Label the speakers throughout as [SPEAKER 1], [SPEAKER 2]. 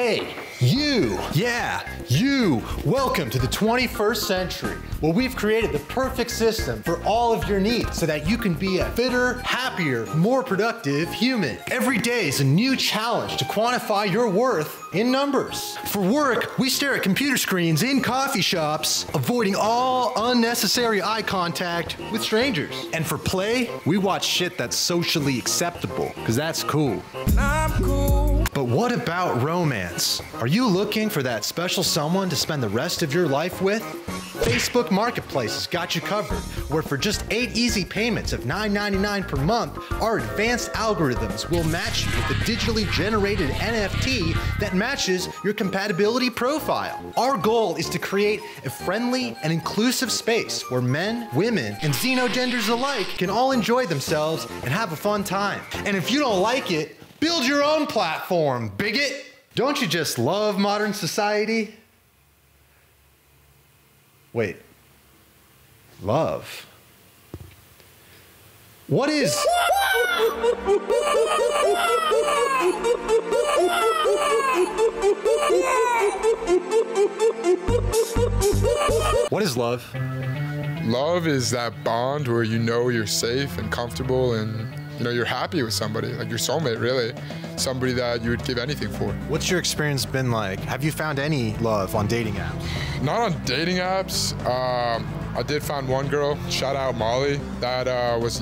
[SPEAKER 1] Hey, you, yeah, you, welcome to the 21st century, where we've created the perfect system for all of your needs so that you can be a fitter, happier, more productive human. Every day is a new challenge to quantify your worth in numbers. For work, we stare at computer screens in coffee shops, avoiding all unnecessary eye contact with strangers. And for play, we watch shit that's socially acceptable, because that's cool. I'm cool. But what about romance? Are you looking for that special someone to spend the rest of your life with? Facebook Marketplace has got you covered, where for just 8 easy payments of $9.99 per month, our advanced algorithms will match you with a digitally generated NFT that matches your compatibility profile. Our goal is to create a friendly and inclusive space where men, women, and xenogenders alike can all enjoy themselves and have a fun time. And if you don't like it, build your own platform, bigot! Don't you just love modern society? Wait. Love. What is... What is love?
[SPEAKER 2] Love is that bond where you know you're safe and comfortable and you're happy with somebody, like your soulmate, really. Somebody that you would give anything for.
[SPEAKER 1] What's your experience been like? Have you found any love on dating apps?
[SPEAKER 2] Not on dating apps. I did find one girl, shout out Molly, that was,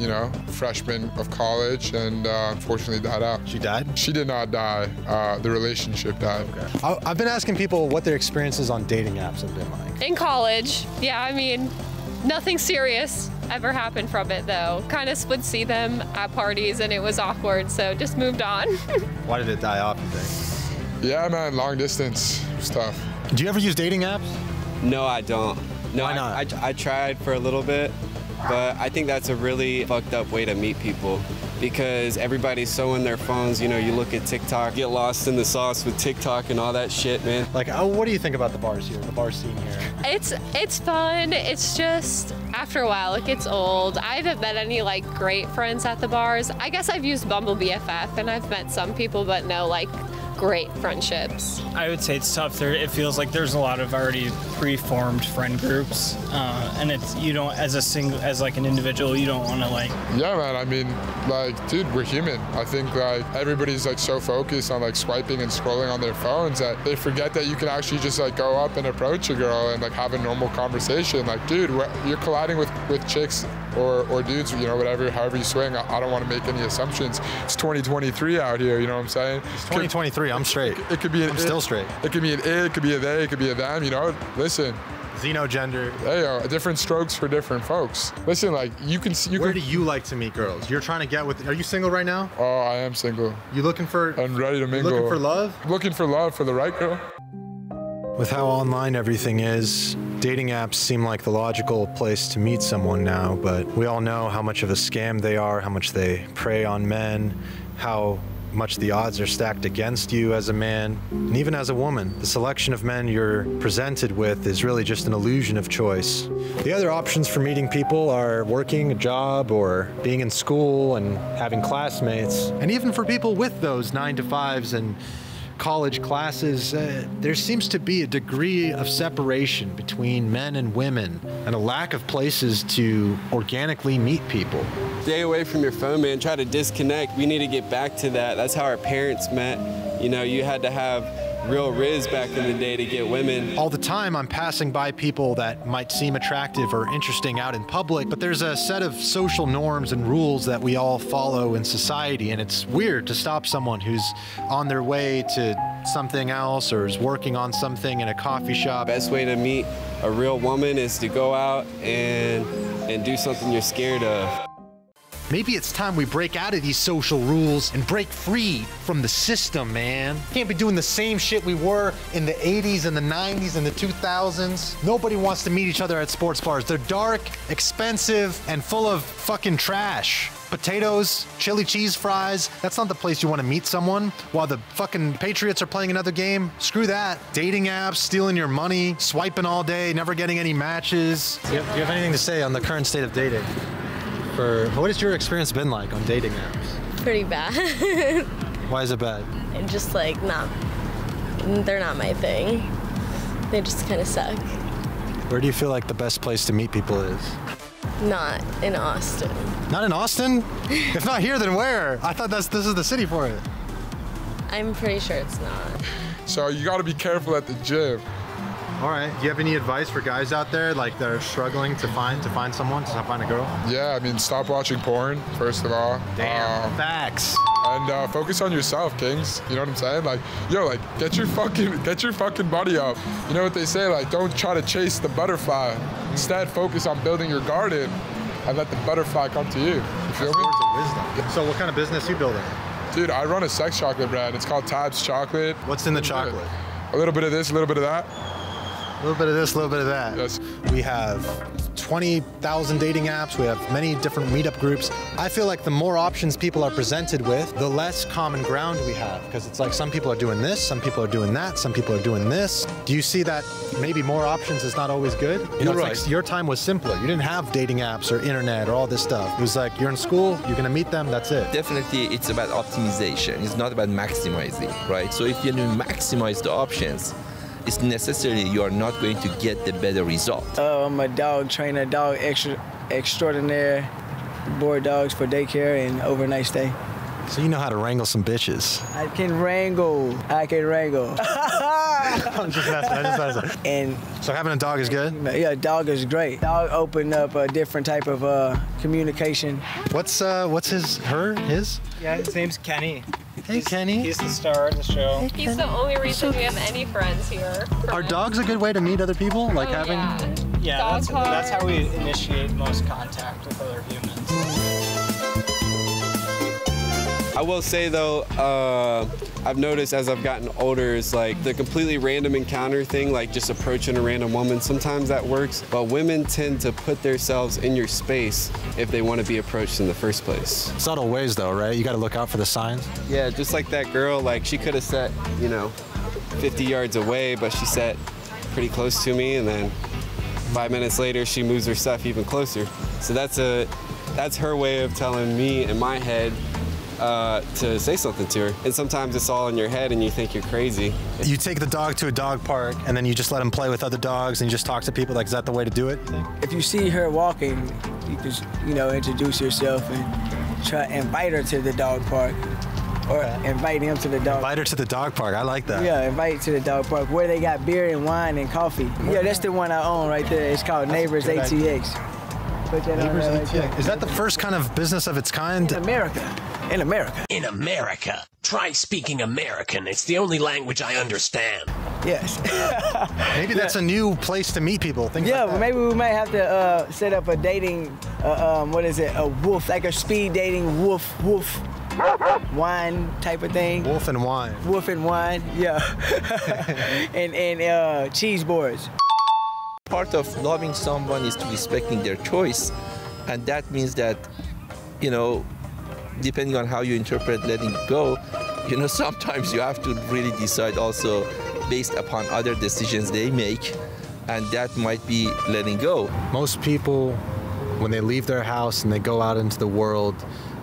[SPEAKER 2] freshman of college and unfortunately died out.
[SPEAKER 1] She died?
[SPEAKER 2] She did not die. The relationship died.
[SPEAKER 1] Okay. I've been asking people what their experiences on dating apps have been like.
[SPEAKER 3] In college, yeah, I mean, nothing serious ever happened from it though. Kind of would see them at parties and it was awkward, so just moved on.
[SPEAKER 1] Why did it die off, you think?
[SPEAKER 2] Yeah, man, long distance stuff.
[SPEAKER 1] Do you ever use dating apps?
[SPEAKER 4] No, I don't. No,
[SPEAKER 1] Why not?
[SPEAKER 4] I tried for a little bit, but I think that's a really fucked up way to meet people because everybody's so in their phones. You look at TikTok, get lost in the sauce with TikTok and all that shit, man.
[SPEAKER 1] Like, what do you think about the bars here, the bar scene here?
[SPEAKER 3] It's fun. It's just after a while it gets old. I haven't met any great friends at the bars. I guess I've used Bumble BFF and I've met some people, but no great friendships.
[SPEAKER 5] I would say it's tough. It feels like there's a lot of already pre-formed friend groups, and you don't, as an individual, you don't want to
[SPEAKER 2] Yeah, man. I mean, dude, we're human. I think everybody's so focused on swiping and scrolling on their phones that they forget that you can actually just go up and approach a girl and have a normal conversation. Dude, you're colliding with chicks or dudes, whatever, however you swing. I don't want to make any assumptions. It's 2023 out here, you know what I'm saying?
[SPEAKER 1] It's 2023, I'm straight.
[SPEAKER 2] It could be
[SPEAKER 1] I'm still straight.
[SPEAKER 2] It could be an it, it could be a they, it could be a them, Listen.
[SPEAKER 1] Xenogender.
[SPEAKER 2] Hey, different strokes for different folks. Listen, you can see.
[SPEAKER 1] Where do you like to meet girls? You're trying to get with. Are you single right now?
[SPEAKER 2] Oh, I am single.
[SPEAKER 1] You looking for?
[SPEAKER 2] I'm ready to mingle.
[SPEAKER 1] Looking for love?
[SPEAKER 2] I'm looking for love for the right girl.
[SPEAKER 1] With how online everything is, dating apps seem like the logical place to meet someone now, but we all know how much of a scam they are, how much they prey on men, how much the odds are stacked against you as a man, and even as a woman. The selection of men you're presented with is really just an illusion of choice. The other options for meeting people are working a job or being in school and having classmates. And even for people with those 9-to-5s and college classes, there seems to be a degree of separation between men and women and a lack of places to organically meet people.
[SPEAKER 4] Stay away from your phone, man. Try to disconnect. We need to get back to that. That's how our parents met. You had to have real riz back in the day to get women.
[SPEAKER 1] All the time I'm passing by people that might seem attractive or interesting out in public, but there's a set of social norms and rules that we all follow in society, and it's weird to stop someone who's on their way to something else or is working on something in a coffee shop.
[SPEAKER 4] Best way to meet a real woman is to go out and do something you're scared of.
[SPEAKER 1] Maybe it's time we break out of these social rules and break free from the system, man. Can't be doing the same shit we were in the 80s and the 90s and the 2000s. Nobody wants to meet each other at sports bars. They're dark, expensive, and full of fucking trash. Potatoes, chili cheese fries, that's not the place you want to meet someone while the fucking Patriots are playing another game. Screw that. Dating apps, stealing your money, swiping all day, never getting any matches. Do you have anything to say on the current state of dating? What has your experience been like on dating apps?
[SPEAKER 6] Pretty bad.
[SPEAKER 1] Why is it bad?
[SPEAKER 6] Just not they're not my thing. They just kind of suck.
[SPEAKER 1] Where do you feel like the best place to meet people is?
[SPEAKER 6] Not in Austin.
[SPEAKER 1] Not in Austin? If not here, then where? I thought this is the city for it.
[SPEAKER 6] I'm pretty sure it's not.
[SPEAKER 2] So you got to be careful at the gym.
[SPEAKER 1] All right. Do you have any advice for guys out there like that are struggling to find someone, to find a girl?
[SPEAKER 2] Yeah, I mean, stop watching porn, first of all.
[SPEAKER 1] Damn. Facts.
[SPEAKER 2] And focus on yourself, kings. You know what I'm saying? Like, yo, like, get your fucking body up. You know what they say? Like, don't try to chase the butterfly. Instead, focus on building your garden and let the butterfly come to you. You feel me?
[SPEAKER 1] Words of wisdom. So what kind of business you building?
[SPEAKER 2] Dude, I run a sex chocolate brand. It's called Tabs Chocolate.
[SPEAKER 1] What's in the chocolate?
[SPEAKER 2] A little bit of this, a little bit of that.
[SPEAKER 1] A little bit of this, a little bit of that.
[SPEAKER 2] Yes.
[SPEAKER 1] We have 20,000 dating apps. We have many different meetup groups. I feel like the more options people are presented with, the less common ground we have. Because it's like some people are doing this, some people are doing that, some people are doing this. Do you see that maybe more options is not always good? You know, it's
[SPEAKER 7] right.
[SPEAKER 1] like your time was simpler. You didn't have dating apps or internet or all this stuff. It was like you're in school, you're gonna meet them, that's it.
[SPEAKER 7] Definitely, it's about optimization. It's not about maximizing, right? So if you maximize the options, it's necessarily you are not going to get the better result.
[SPEAKER 8] I'm a dog trainer, dog extraordinaire, board dogs for daycare and overnight stay.
[SPEAKER 1] So you know how to wrangle some bitches.
[SPEAKER 8] I can wrangle. I'm
[SPEAKER 1] just messing.
[SPEAKER 8] And
[SPEAKER 1] So having a dog is good?
[SPEAKER 8] yeah, dog is great. Dog opened up a different type of communication.
[SPEAKER 1] What's his?
[SPEAKER 5] Yeah, his name's Kenny.
[SPEAKER 1] Hey, Kenny.
[SPEAKER 5] He's the star of the show.
[SPEAKER 3] He's the only reason we have any friends here.
[SPEAKER 1] Are dogs a good way to meet other people? Like having.
[SPEAKER 5] Yeah,
[SPEAKER 3] Dog
[SPEAKER 5] that's how
[SPEAKER 3] park.
[SPEAKER 5] we initiate most contact with other humans.
[SPEAKER 4] I will say though, I've noticed as I've gotten older, it's like the completely random encounter thing, like just approaching a random woman, sometimes that works, but women tend to put themselves in your space if they want to be approached in the first place.
[SPEAKER 1] Subtle ways though, right? You got to look out for the signs.
[SPEAKER 4] Yeah, just like that girl, like she could have sat, 50 yards away, but she sat pretty close to me, and then 5 minutes later, she moves her stuff even closer. So that's her way of telling me in my head to say something to her. And sometimes it's all in your head and you think you're crazy.
[SPEAKER 1] You take the dog to a dog park and then you just let him play with other dogs and you just talk to people. Like, is that the way to do it?
[SPEAKER 8] If you see her walking, you just, introduce yourself and try invite her to the dog park. Or invite him to the dog.
[SPEAKER 1] Invite her to the dog park. I like that.
[SPEAKER 8] Yeah, invite to the dog park where they got beer and wine and coffee. Yeah, that's the one I own right there. It's called Neighbors ATX. Put that on there right there.
[SPEAKER 1] Is that the first kind of business of its kind?
[SPEAKER 8] In America. In America.
[SPEAKER 9] In America. Try speaking American. It's the only language I understand.
[SPEAKER 8] Yes.
[SPEAKER 1] Maybe that's a new place to meet people. Things
[SPEAKER 8] Yeah,
[SPEAKER 1] like
[SPEAKER 8] well,
[SPEAKER 1] that.
[SPEAKER 8] maybe we might have to set up a dating, a wolf, like a speed dating wolf wine type of thing.
[SPEAKER 1] Wolf and wine.
[SPEAKER 8] Wolf and wine, yeah. and cheese boards.
[SPEAKER 7] Part of loving someone is to respecting their choice, and that means that, depending on how you interpret letting go, sometimes you have to really decide also based upon other decisions they make, and that might be letting go.
[SPEAKER 1] Most people, when they leave their house and they go out into the world,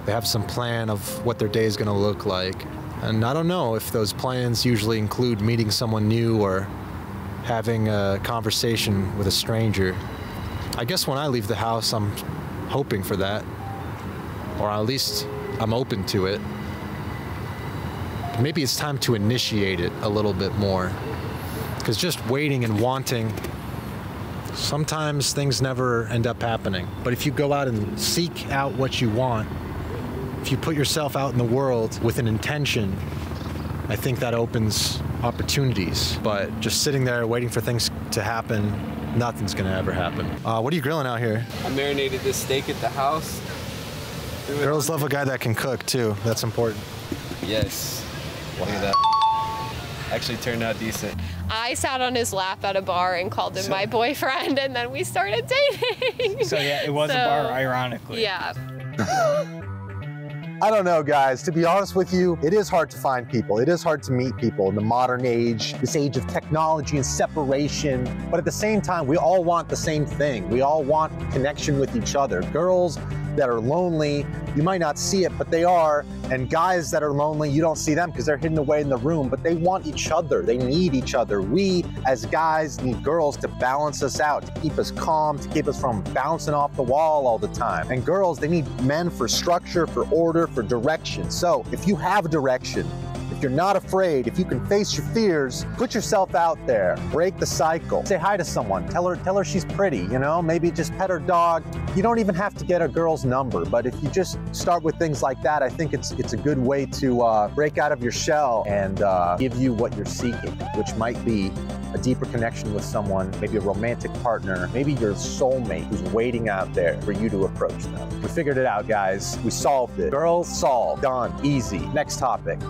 [SPEAKER 1] they have some plan of what their day is going to look like. And I don't know if those plans usually include meeting someone new or having a conversation with a stranger. I guess when I leave the house, I'm hoping for that. Or at least I'm open to it. Maybe it's time to initiate it a little bit more. Because just waiting and wanting, sometimes things never end up happening. But if you go out and seek out what you want, if you put yourself out in the world with an intention, I think that opens opportunities. But just sitting there waiting for things to happen, nothing's gonna ever happen. What are you grilling out here?
[SPEAKER 4] I marinated this steak at the house.
[SPEAKER 1] Girls love a guy that can cook too. That's important.
[SPEAKER 4] Yes. Look at that. Actually turned out decent.
[SPEAKER 3] I sat on his lap at a bar and called him my boyfriend, and then we started dating.
[SPEAKER 5] So yeah, it was a bar, ironically.
[SPEAKER 3] Yeah.
[SPEAKER 1] I don't know, guys. To be honest with you, it is hard to find people. It is hard to meet people in the modern age, this age of technology and separation. But at the same time, we all want the same thing. We all want connection with each other. Girls
[SPEAKER 10] that are lonely, you might not see it, but they are. And guys that are lonely, you don't see them because they're hidden away in the room, but they want each other. They need each other. We, as guys, need girls to balance us out, to keep us calm, to keep us from bouncing off the wall all the time. And girls, they need men for structure, for order, for direction. So if you have direction, if you're not afraid, if you can face your fears, put yourself out there, break the cycle. Say hi to someone, tell her she's pretty, you know, maybe just pet her dog. You don't even have to get a girl's number, but if you just start with things like that, I think it's a good way to break out of your shell and give you what you're seeking, which might be a deeper connection with someone, maybe a romantic partner, maybe your soulmate who's waiting out there for you to approach them. We figured it out, guys. We solved it. Girls solved. Done. Easy. Next topic.